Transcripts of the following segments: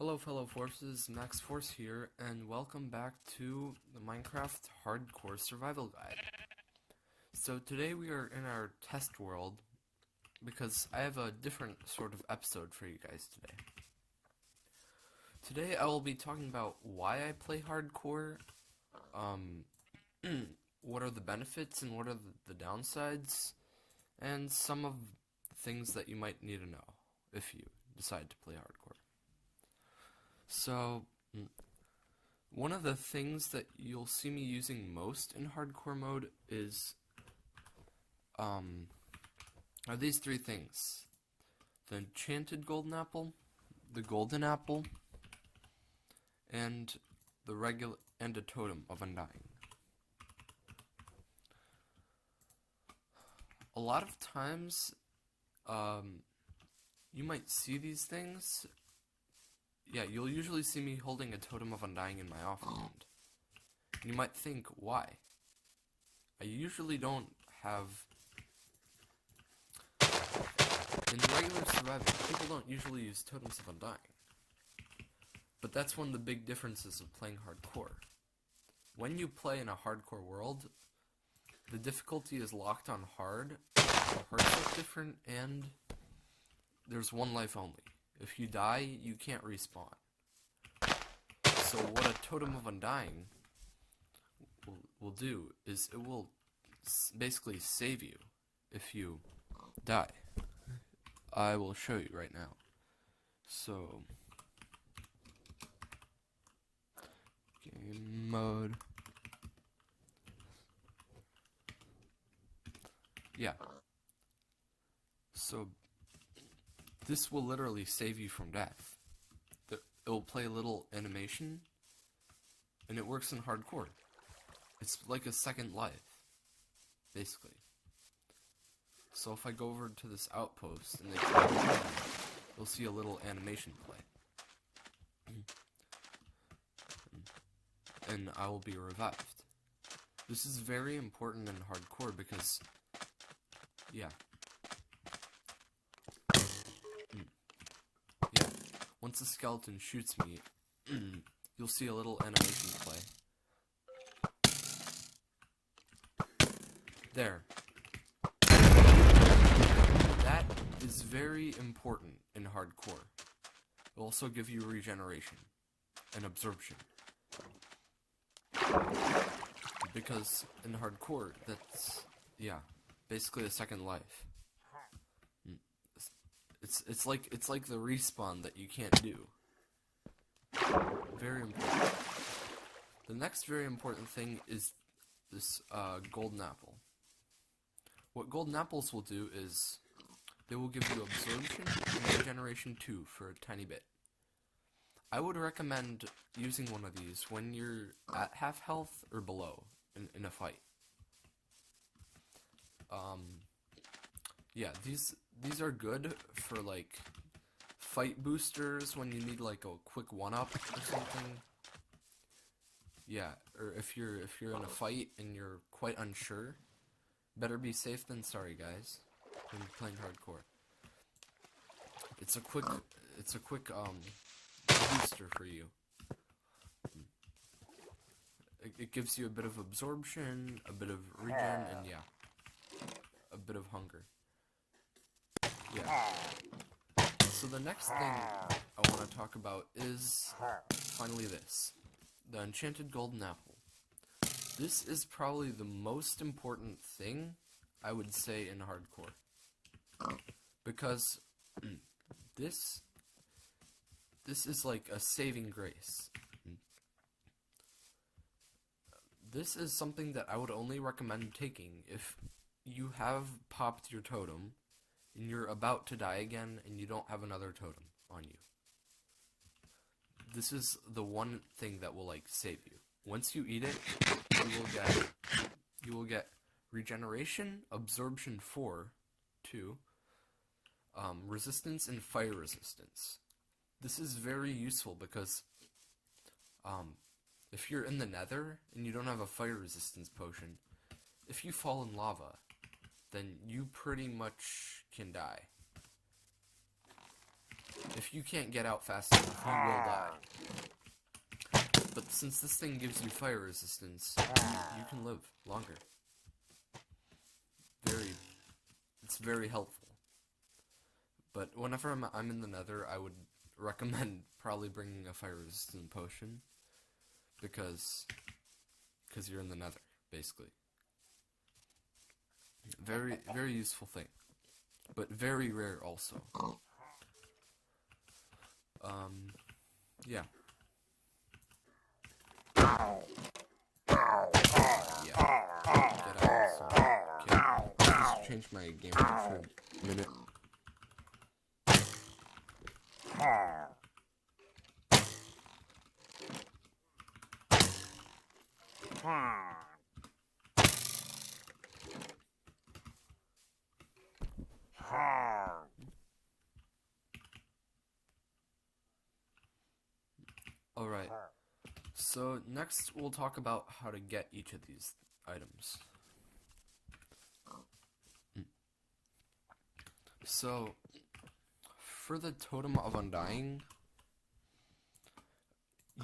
Hello fellow forces, Max Force here, and welcome back to the Minecraft Hardcore Survival Guide. So today we are in our test world, because I have a different sort of episode for you guys today. Today I will be talking about why I play hardcore, what are the benefits and what are the downsides, and some of the things that you might need to know if you decide to play hardcore. So, one of the things that you'll see me using most in hardcore mode is, are these three things. The enchanted golden apple, the golden apple, and a totem of undying. A lot of times, you might see these things. Yeah, you'll usually see me holding a totem of undying in my offhand. And you might think, why? I usually don't have... In regular survival, people don't usually use totems of undying. But that's one of the big differences of playing hardcore. When you play in a hardcore world, the difficulty is locked on hard, the hearts look different, and there's one life only. If you die, you can't respawn. So what a totem of undying will do is it will basically save you if you die. I will show you right now. So, game mode. Yeah. So, this will literally save you from death. It will play a little animation, and it works in hardcore. It's like a second life, basically. So if I go over to this outpost, and you'll see a little animation play. And I will be revived. This is very important in hardcore because, yeah. Once a skeleton shoots me, you'll see a little animation play. There. That is very important in hardcore. It'll also give you regeneration and absorption. Because in hardcore, that's, yeah, basically a second life. It's like the respawn that you can't do. Very important. The next very important thing is this golden apple. What golden apples will do is they will give you absorption and regeneration too for a tiny bit. I would recommend using one of these when you're at half health or below in a fight. Yeah, these are good for like fight boosters when you need like a quick 1-up or something. Yeah, or if you're in a fight and you're quite unsure, better be safe than sorry, guys. When you're playing hardcore, it's a quick booster for you. It gives you a bit of absorption, a bit of regen, and yeah, a bit of hunger. Yeah. So the next thing I want to talk about is finally this. The enchanted golden apple. This is probably the most important thing I would say in hardcore. Because this is like a saving grace. This is something that I would only recommend taking if you have popped your totem and you're about to die again and you don't have another totem on you. This is the one thing that will like save you. Once you eat it, you will get regeneration, absorption 4, 2, resistance and fire resistance. This is very useful because if you're in the nether and you don't have a fire resistance potion, if you fall in lava, then you pretty much can die. If you can't get out fast enough, you will die. But since this thing gives you fire resistance, you can live longer. It's very helpful. But whenever I'm in the Nether, I would recommend probably bringing a fire resistant potion, because you're in the Nether, basically. Very useful thing, but very rare also. Yeah. Yeah. Get out. So, okay. Just change my game mode for a minute. Alright. So next we'll talk about how to get each of these items. So for the Totem of Undying,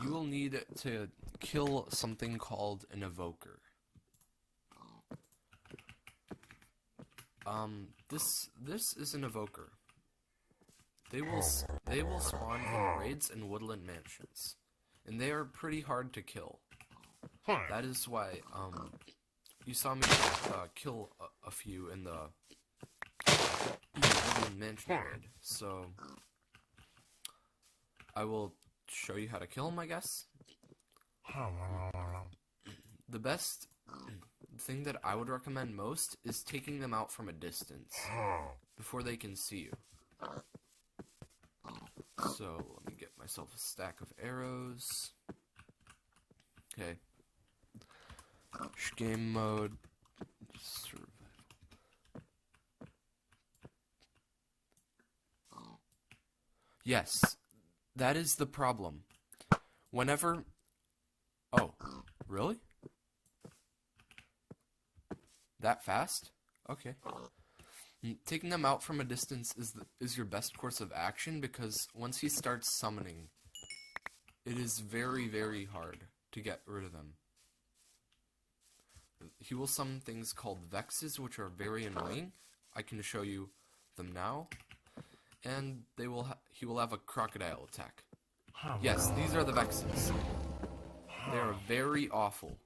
you will need to kill something called an Evoker. This is an Evoker. They will spawn in raids and woodland mansions, and they are pretty hard to kill. That is why you saw me kill a few in the woodland mansion raid. So I will show you how to kill them, I guess. The best thing that I would recommend most is taking them out from a distance before they can see you. So let me get myself a stack of arrows. Okay. Game mode. Survival. Yes, that is the problem. Whenever... Oh, really? That fast? Okay. Taking them out from a distance is your best course of action, because once he starts summoning, it is very hard to get rid of them. He will summon things called Vexes, which are very annoying. I can show you them now. And he will have a crocodile attack. Yes, these are the Vexes. They are very awful.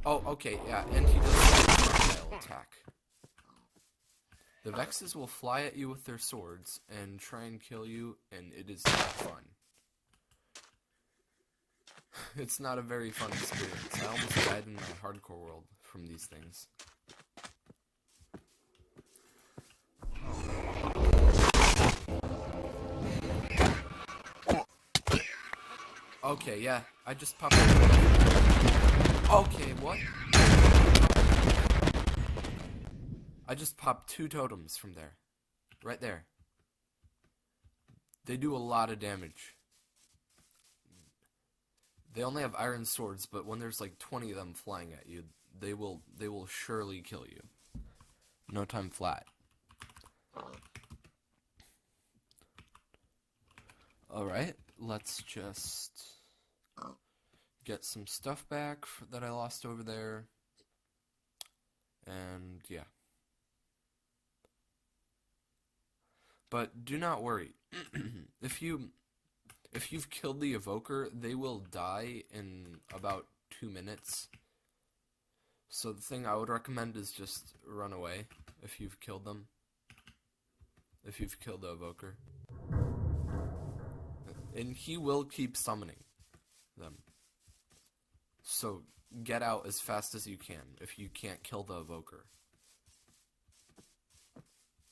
Oh, okay, yeah, and he does have a crocodile attack. The Vexes will fly at you with their swords and try and kill you, and it is not fun. It's not a very fun experience. I almost died in my hardcore world from these things. Okay, yeah, I just popped. Okay, what? I just popped 2 totems from there. Right there. They do a lot of damage. They only have iron swords, but when there's like 20 of them flying at you, they will surely kill you. No time flat. Alright, let's just get some stuff back that I lost over there. And yeah. But do not worry. If you've killed the Evoker, they will die in about 2 minutes. So the thing I would recommend is just run away if you've killed them. If you've killed the Evoker. And he will keep summoning them. So get out as fast as you can if you can't kill the Evoker.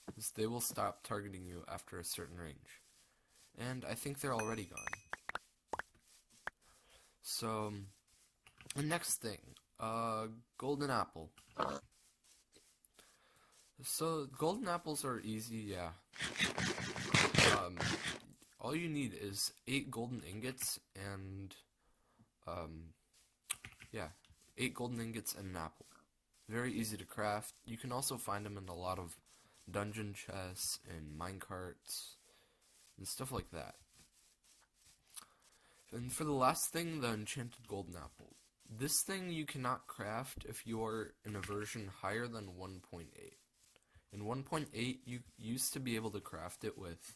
Because they will stop targeting you after a certain range. And I think they're already gone. So, the next thing, golden apple. So, golden apples are easy, yeah. All you need is 8 golden ingots and, yeah, 8 golden ingots and an apple. Very easy to craft. You can also find them in a lot of dungeon chests and minecarts and stuff like that. And for the last thing, the Enchanted Golden Apple. This thing you cannot craft if you're in a version higher than 1.8. In 1.8, you used to be able to craft it with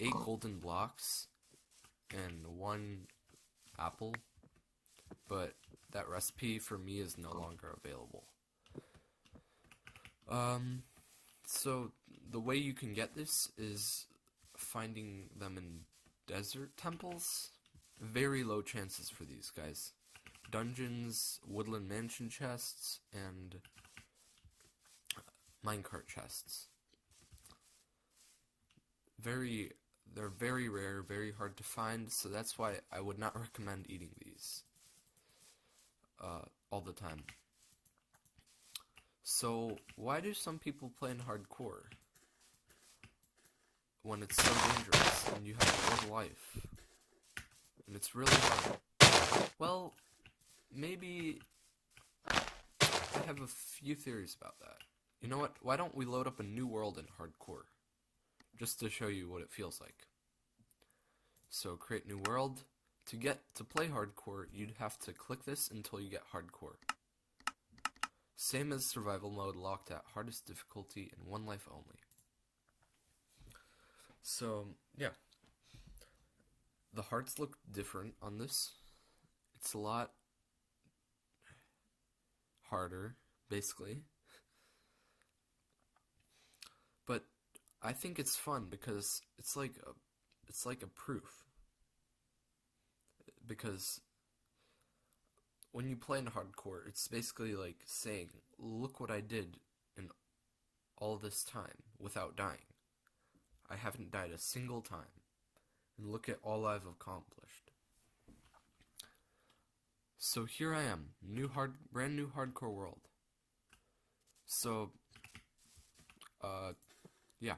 8 golden blocks and 1 apple, but that recipe for me is no longer available. So the way you can get this is finding them in desert temples. Very low chances for these guys. Dungeons, woodland mansion chests, and minecart chests. They're very rare, very hard to find, so that's why I would not recommend eating these all the time. So, why do some people play in hardcore when it's so dangerous and you have one life? And it's really hard. Well, maybe I have a few theories about that. You know what? Why don't we load up a new world in hardcore? Just to show you what it feels like. So, create new world. To play hardcore, you'd have to click this until you get hardcore. Same as survival mode, locked at hardest difficulty and 1 life only. So, yeah. The hearts look different on this. It's a lot harder, basically. But I think it's fun because it's like a proof. Because when you play in hardcore, it's basically like saying, look what I did in all this time without dying. I haven't died a single time. And look at all I've accomplished. So here I am, brand new hardcore world. So, yeah.